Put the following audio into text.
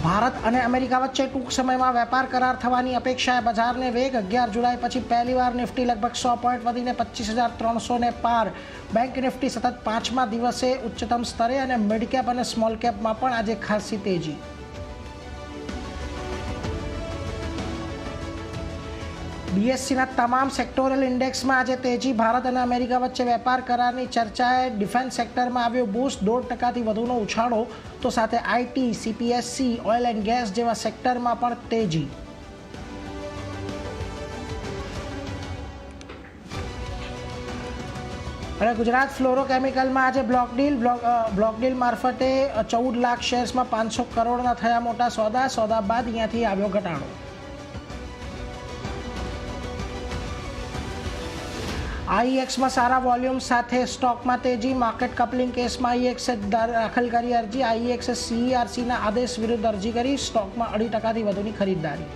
ભારત અને અમેરિકા વચ્ચે ટૂંક સમયમાં વેપાર કરાર થવાની અપેક્ષાએ બજારને વેગ 11 જુલાઈ પછી પહેલીવાર નિફ્ટી લગભગ 100 પોઈન્ટ વધીને 25,300ને પાર. બેંક નિફ્ટી સતત 5મા દિવસે ઉચ્ચતમ સ્તરે અને મિડ કેપ અને સ્મોલ કેપમાં પણ આજે ખાસી તેજી. બીએસસીના તમામ સેક્ટોરલ ઇન્ડેક્સમાં આજે તેજી. ભારત અને અમેરિકા વચ્ચે વેપાર કરારની ચર્ચાએ ડિફેન્સ સેક્ટરમાં આવ્યો બૂસ્ટ. 1.5%થી વધુનો ઉછાળો. તો સાથે IT, CPSC, oil and gas જેવા સેક્ટરમાં પણ તેજી. અને ગુજરાત ફ્લોરોકેમિકલમાં આજે બ્લોક ડીલ મારફતે 14 લાખ શેર્સમાં 500 કરોડના થયા મોટા સોદા બાદ અહીંયાથી આવ્યો ઘટાડો. આઈએક્સમાં સારા વોલ્યુમ સાથે સ્ટોકમાં તેજી. માર્કેટ કપલિંગ કેસમાં આઈએક્સે દાખલ કરી અરજી. આઈએક્સે સીઈઆરસીના આદેશ વિરુદ્ધ અરજી કરી. સ્ટોકમાં 2.5%થી વધુની ખરીદદારી.